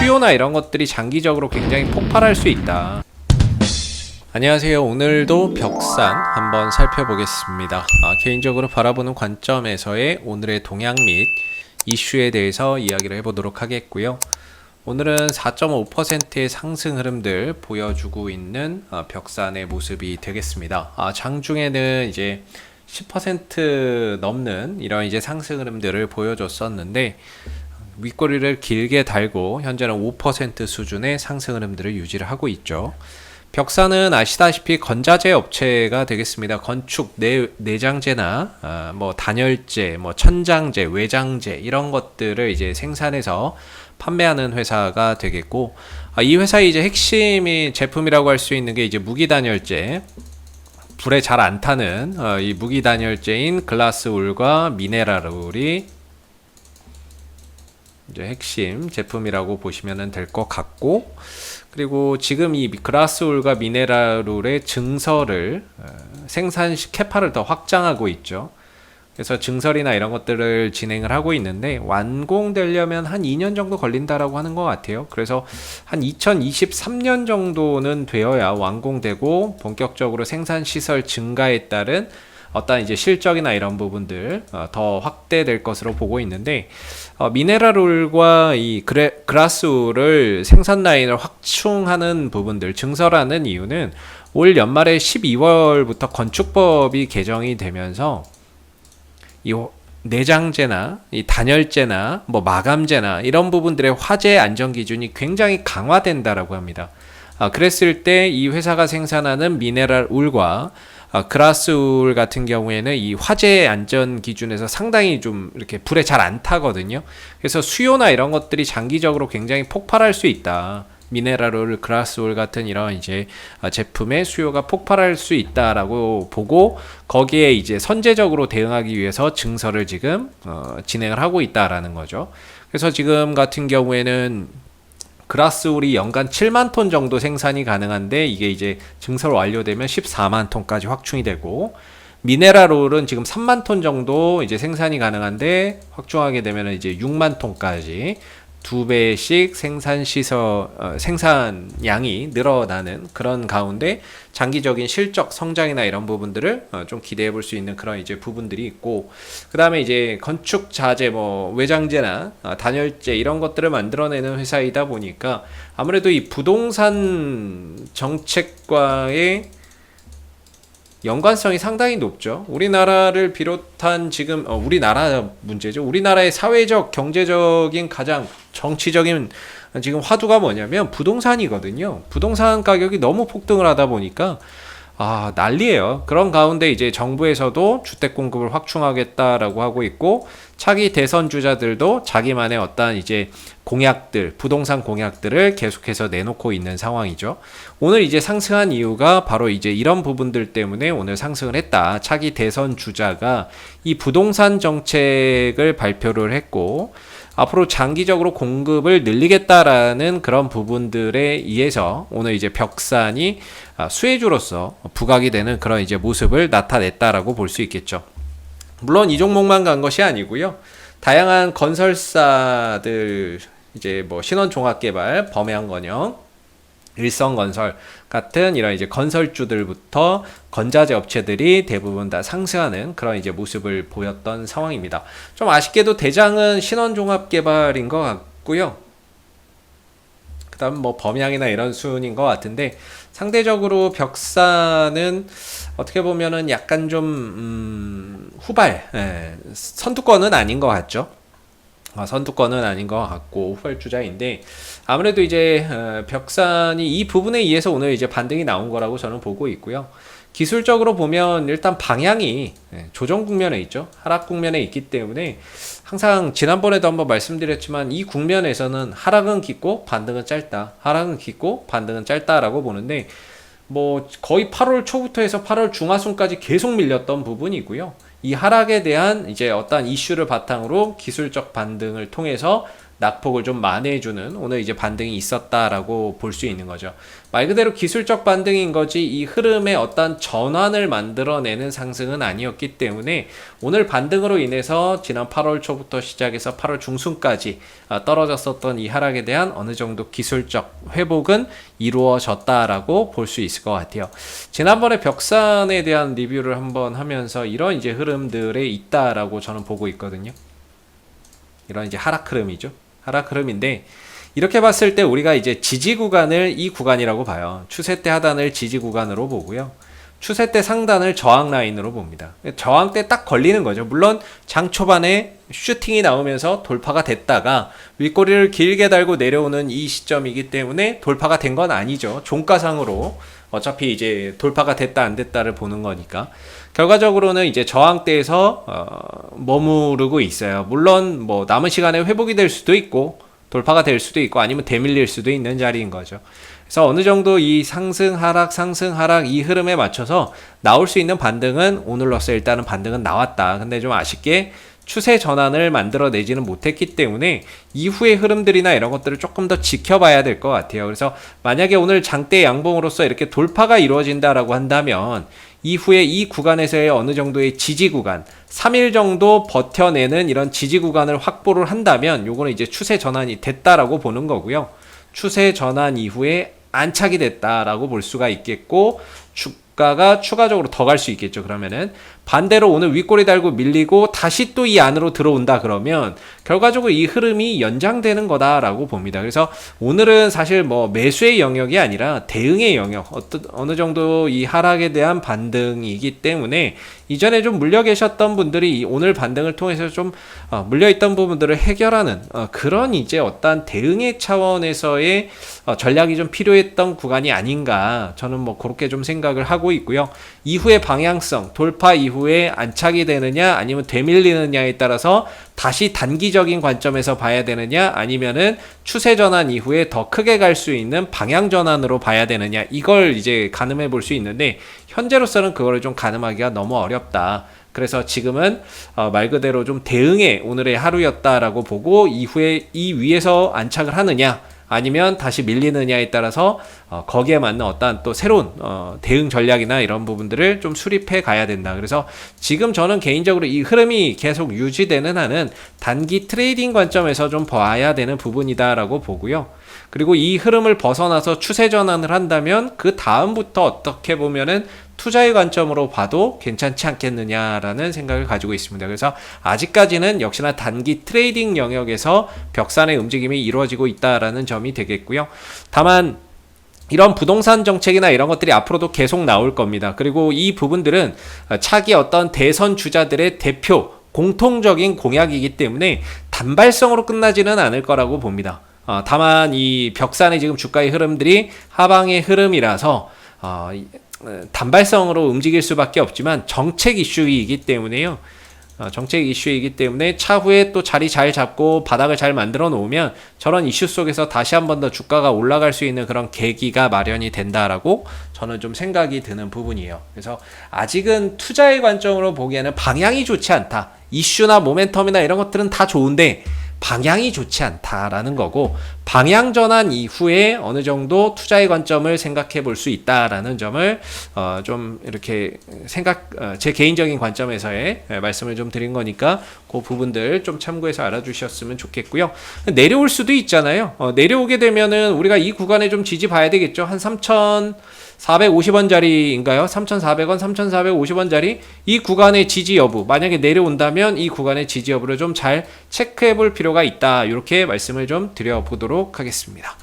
수요나 이런 것들이 장기적으로 굉장히 폭발할 수 있다. 안녕하세요. 오늘도 벽산 한번 살펴보겠습니다. 개인적으로 바라보는 관점에서의 오늘의 동향 및 이슈에 대해서 이야기를 해보도록 하겠고요. 오늘은 4.5%의 상승 흐름들 보여주고 있는 벽산의 모습이 되겠습니다. 장중에는 이제 10% 넘는 이런 이제 상승 흐름들을 보여줬었는데 윗꼬리를 길게 달고 현재는 5% 수준의 상승 흐름들을 유지를 하고 있죠. 벽산은 아시다시피 건자재 업체가 되겠습니다. 건축, 내장재나 뭐 단열재, 뭐 천장재, 외장재 이런 것들을 이제 생산해서 판매하는 회사가 되겠고, 이 회사의 이제 핵심이 제품이라고 할 수 있는 게 이제 무기 단열재, 불에 잘 안 타는 이 무기 단열재인 글라스울과 미네랄울이 이제 핵심 제품이라고 보시면 될 것 같고, 그리고 지금 이 글라스울과 미네랄울의 증설을 생산 캐파를 더 확장하고 있죠. 그래서 증설이나 이런 것들을 진행을 하고 있는데 완공되려면 한 2년 정도 걸린다라고 하는 것 같아요. 그래서 한 2023년 정도는 되어야 완공되고 본격적으로 생산 시설 증가에 따른 어떤 이제 실적이나 이런 부분들 더 확대될 것으로 보고 있는데, 미네랄울과 이 글라스울을 생산 라인을 확충하는 부분들, 증설하는 이유는 올 연말에 12월부터 건축법이 개정이 되면서 이 내장재나 이 단열재나 뭐 마감재나 이런 부분들의 화재 안전 기준이 굉장히 강화된다라고 합니다. 그랬을 때 이 회사가 생산하는 미네랄울과 글라스울 같은 경우에는 이 화재 안전 기준에서 상당히 좀 이렇게 불에 잘 안 타거든요. 그래서 수요나 이런 것들이 장기적으로 굉장히 폭발할 수 있다. 미네랄울, 글라스울 같은 이런 이제 제품의 수요가 폭발할 수 있다라고 보고, 거기에 이제 선제적으로 대응하기 위해서 증설을 지금 진행을 하고 있다라는 거죠. 그래서 지금 같은 경우에는 글라스울이 연간 7만 톤 정도 생산이 가능한데 이게 이제 증설 완료되면 14만 톤까지 확충이 되고, 미네랄울은 지금 3만 톤 정도 이제 생산이 가능한데 확충하게 되면 이제 6만 톤까지 2배씩 생산량이 늘어나는 그런 가운데 장기적인 실적 성장이나 이런 부분들을 좀 기대해 볼 수 있는 그런 이제 부분들이 있고, 그 다음에 이제 건축 자재, 뭐 외장재나 단열재 이런 것들을 만들어내는 회사이다 보니까 아무래도 이 부동산 정책과의 연관성이 상당히 높죠. 우리나라를 비롯한 지금 우리나라 문제죠. 우리나라의 사회적, 경제적인 가장 정치적인 지금 화두가 뭐냐면 부동산이거든요. 부동산 가격이 너무 폭등을 하다 보니까 난리예요. 그런 가운데 이제 정부에서도 주택 공급을 확충하겠다라고 하고 있고, 차기 대선 주자들도 자기만의 어떤 이제 공약들, 부동산 공약들을 계속해서 내놓고 있는 상황이죠. 오늘 이제 상승한 이유가 바로 이제 이런 부분들 때문에 오늘 상승을 했다. 차기 대선 주자가 이 부동산 정책을 발표를 했고, 앞으로 장기적으로 공급을 늘리겠다라는 그런 부분들에 의해서 오늘 이제 벽산이 수혜주로서 부각이 되는 그런 이제 모습을 나타냈다라고 볼 수 있겠죠. 물론 이 종목만 간 것이 아니고요. 다양한 건설사들, 이제 뭐 신원종합개발, 범양건영, 일성건설 같은 이런 이제 건설주들부터 건자재 업체들이 대부분 다 상승하는 그런 이제 모습을 보였던 상황입니다. 좀 아쉽게도 대장은 신원종합개발인 것 같고요. 그 다음 뭐 범양이나 이런 순인 것 같은데, 상대적으로 벽산은 어떻게 보면은 약간 좀 선두권은 아닌 것 같죠. 선두권은 아닌 것 같고 후발주자인데, 아무래도 이제 벽산이 이 부분에 의해서 오늘 이제 반등이 나온 거라고 저는 보고 있고요. 기술적으로 보면 일단 방향이 조정 국면에 있죠. 하락 국면에 있기 때문에 항상 지난번에도 한번 말씀드렸지만 이 국면에서는 하락은 깊고 반등은 짧다, 하락은 깊고 반등은 짧다라고 보는데, 뭐 거의 8월 초부터 해서 8월 중하순까지 계속 밀렸던 부분이고요. 이 하락에 대한 이제 어떤 이슈를 바탕으로 기술적 반등을 통해서 낙폭을 좀 만회해주는 오늘 이제 반등이 있었다라고 볼 수 있는 거죠. 말 그대로 기술적 반등인 거지 이 흐름의 어떤 전환을 만들어내는 상승은 아니었기 때문에 오늘 반등으로 인해서 지난 8월 초부터 시작해서 8월 중순까지 떨어졌었던 이 하락에 대한 어느 정도 기술적 회복은 이루어졌다라고 볼 수 있을 것 같아요. 지난번에 벽산에 대한 리뷰를 한번 하면서 이런 이제 흐름들에 있다라고 저는 보고 있거든요. 이런 이제 하락 흐름이죠. 하락 흐름인데 이렇게 봤을 때 우리가 이제 지지 구간을 이 구간이라고 봐요. 추세 때 하단을 지지 구간으로 보고요. 추세 때 상단을 저항 라인으로 봅니다. 저항 때 딱 걸리는 거죠. 물론 장 초반에 슈팅이 나오면서 돌파가 됐다가 윗꼬리를 길게 달고 내려오는 이 시점이기 때문에 돌파가 된 건 아니죠. 종가상으로 어차피 이제 돌파가 됐다 안 됐다를 보는 거니까 결과적으로는 이제 저항대에서 머무르고 있어요. 물론 뭐 남은 시간에 회복이 될 수도 있고 돌파가 될 수도 있고 아니면 대밀릴 수도 있는 자리인 거죠. 그래서 어느 정도 이 상승 하락 이 흐름에 맞춰서 나올 수 있는 반등은 오늘로써 일단은 반등은 나왔다. 근데 좀 아쉽게 추세 전환을 만들어내지는 못했기 때문에 이후의 흐름들이나 이런 것들을 조금 더 지켜봐야 될 것 같아요. 그래서 만약에 오늘 장대 양봉으로서 이렇게 돌파가 이루어진다라고 한다면 이후에 이 구간에서의 어느 정도의 지지 구간 3일 정도 버텨내는 이런 지지 구간을 확보를 한다면 요거는 이제 추세 전환이 됐다라고 보는 거고요. 추세 전환 이후에 안착이 됐다라고 볼 수가 있겠고 주가가 추가적으로 더 갈 수 있겠죠. 그러면은 반대로 오늘 윗꼬리 달고 밀리고 다시 또 이 안으로 들어온다 그러면 결과적으로 이 흐름이 연장되는 거다라고 봅니다. 그래서 오늘은 사실 뭐 매수의 영역이 아니라 대응의 영역, 어느 정도 이 하락에 대한 반등이기 때문에 이전에 좀 물려 계셨던 분들이 오늘 반등을 통해서 좀 물려있던 부분들을 해결하는 그런 이제 어떤 대응의 차원에서의 전략이 좀 필요했던 구간이 아닌가 저는 뭐 그렇게 좀 생각을 하고 있고요. 이후의 방향성, 돌파 이후에 안착이 되느냐 아니면 되밀리느냐에 따라서 다시 단기적인 관점에서 봐야 되느냐 아니면은 추세 전환 이후에 더 크게 갈 수 있는 방향 전환으로 봐야 되느냐 이걸 이제 가늠해 볼 수 있는데 현재로서는 그거를 좀 가늠하기가 너무 어렵다. 그래서 지금은 말 그대로 좀 대응의 오늘의 하루였다라고 보고 이후에 이 위에서 안착을 하느냐 아니면 다시 밀리느냐에 따라서 거기에 맞는 어떤 또 새로운 대응 전략이나 이런 부분들을 좀 수립해 가야 된다. 그래서 지금 저는 개인적으로 이 흐름이 계속 유지되는 한은 단기 트레이딩 관점에서 좀 봐야 되는 부분이다라고 보고요. 그리고 이 흐름을 벗어나서 추세 전환을 한다면 그 다음부터 어떻게 보면은 투자의 관점으로 봐도 괜찮지 않겠느냐라는 생각을 가지고 있습니다. 그래서 아직까지는 역시나 단기 트레이딩 영역에서 벽산의 움직임이 이루어지고 있다라는 점이 되겠고요. 다만 이런 부동산 정책이나 이런 것들이 앞으로도 계속 나올 겁니다. 그리고 이 부분들은 차기 어떤 대선 주자들의 대표 공통적인 공약이기 때문에 단발성으로 끝나지는 않을 거라고 봅니다. 다만 이 벽산의 지금 주가의 흐름들이 하방의 흐름이라서 단발성으로 움직일 수밖에 없지만 정책 이슈이기 때문에요. 정책 이슈이기 때문에 차후에 또 자리 잘 잡고 바닥을 잘 만들어 놓으면 저런 이슈 속에서 다시 한 번 더 주가가 올라갈 수 있는 그런 계기가 마련이 된다라고 저는 좀 생각이 드는 부분이에요. 그래서 아직은 투자의 관점으로 보기에는 방향이 좋지 않다. 이슈나 모멘텀이나 이런 것들은 다 좋은데 방향이 좋지 않다라는 거고 방향 전환 이후에 어느 정도 투자의 관점을 생각해 볼 수 있다라는 점을 좀 이렇게 제 개인적인 관점에서의 말씀을 좀 드린 거니까 그 부분들 좀 참고해서 알아주셨으면 좋겠고요. 내려올 수도 있잖아요. 내려오게 되면은 우리가 이 구간에 좀 지지 봐야 되겠죠. 한 3,450원짜리인가요? 3,400원, 3,450원짜리 이 구간의 지지 여부 만약에 내려온다면 이 구간의 지지 여부를 좀 잘 체크해 볼 필요가 있다. 이렇게 말씀을 좀 드려보도록 하겠습니다.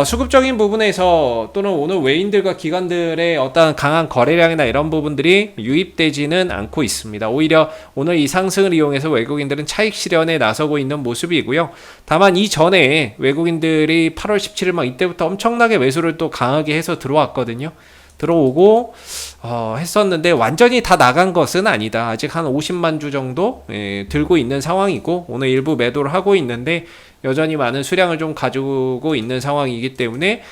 수급적인 부분에서 또는 오늘 외인들과 기관들의 어떤 강한 거래량이나 이런 부분들이 유입되지는 않고 있습니다. 오히려 오늘 이 상승을 이용해서 외국인들은 차익 실현에 나서고 있는 모습이고요. 다만 이전에 외국인들이 8월 17일 막 이때부터 엄청나게 매수를 또 강하게 해서 들어왔거든요. 들어오고 했었는데 완전히 다 나간 것은 아니다. 아직 한 50만 주 정도 들고 있는 상황이고 오늘 일부 매도를 하고 있는데 여전히 많은 수량을 좀 가지고 있는 상황이기 때문에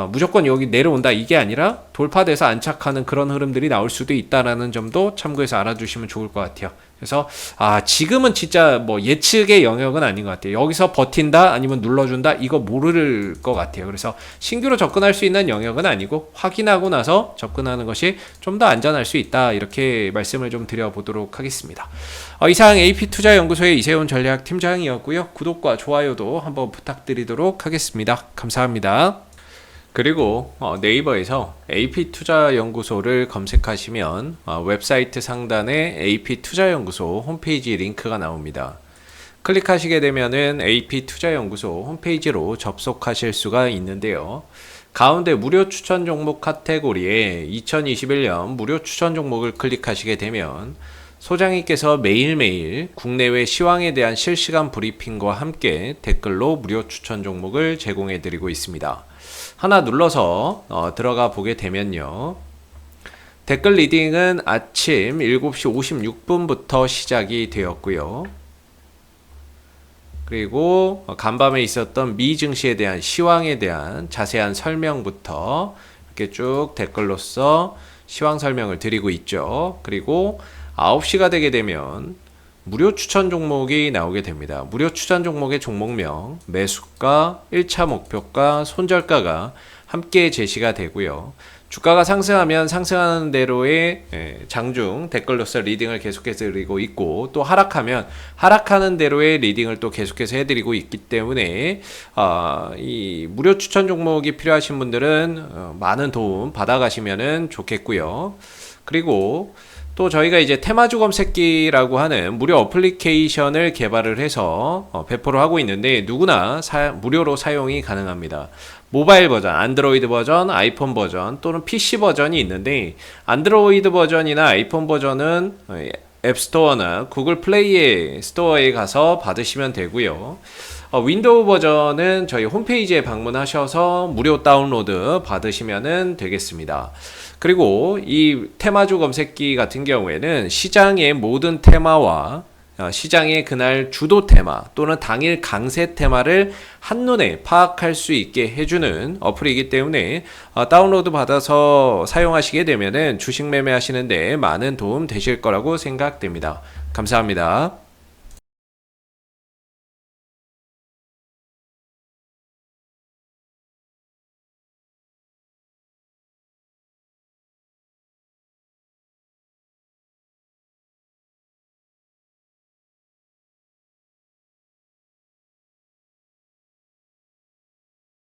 무조건 여기 내려온다 이게 아니라 돌파돼서 안착하는 그런 흐름들이 나올 수도 있다라는 점도 참고해서 알아주시면 좋을 것 같아요. 그래서 지금은 진짜 뭐 예측의 영역은 아닌 것 같아요. 여기서 버틴다 아니면 눌러준다 이거 모를 것 같아요. 그래서 신규로 접근할 수 있는 영역은 아니고 확인하고 나서 접근하는 것이 좀 더 안전할 수 있다, 이렇게 말씀을 좀 드려보도록 하겠습니다. 이상 AP투자연구소의 이세훈 전략팀장이었고요. 구독과 좋아요도 한번 부탁드리도록 하겠습니다. 감사합니다. 그리고 네이버에서 AP투자연구소를 검색하시면 웹사이트 상단에 AP투자연구소 홈페이지 링크가 나옵니다. 클릭하시게 되면은 AP투자연구소 홈페이지로 접속하실 수가 있는데요. 가운데 무료 추천 종목 카테고리에 2021년 무료 추천 종목을 클릭하시게 되면 소장님께서 매일매일 국내외 시황에 대한 실시간 브리핑과 함께 댓글로 무료 추천 종목을 제공해 드리고 있습니다. 하나 눌러서 들어가 보게 되면요. 댓글 리딩은 아침 7시 56분부터 시작이 되었고요. 그리고 간밤에 있었던 미 증시에 대한 시황에 대한 자세한 설명부터 이렇게 쭉 댓글로서 시황 설명을 드리고 있죠. 그리고 9시가 되게 되면 무료 추천 종목이 나오게 됩니다. 무료 추천 종목의 종목명, 매수가, 1차 목표가, 손절가가 함께 제시가 되고요. 주가가 상승하면 상승하는 대로의 장중 댓글로서 리딩을 계속해서 드리고 있고, 또 하락하면 하락하는 대로의 리딩을 또 계속해서 해드리고 있기 때문에 이 무료 추천 종목이 필요하신 분들은 많은 도움 받아가시면 좋겠고요. 그리고 또 저희가 이제 테마주 검색기라고 하는 무료 어플리케이션을 개발을 해서 배포를 하고 있는데 누구나 무료로 사용이 가능합니다. 모바일 버전, 안드로이드 버전, 아이폰 버전 또는 PC 버전이 있는데, 안드로이드 버전이나 아이폰 버전은 앱스토어나 구글 플레이 스토어에 가서 받으시면 되고요. 윈도우 버전은 저희 홈페이지에 방문하셔서 무료 다운로드 받으시면 되겠습니다. 그리고 이 테마주 검색기 같은 경우에는 시장의 모든 테마와 시장의 그날 주도 테마 또는 당일 강세 테마를 한눈에 파악할 수 있게 해주는 어플이기 때문에 다운로드 받아서 사용하시게 되면은 주식 매매하시는데 많은 도움 되실 거라고 생각됩니다. 감사합니다.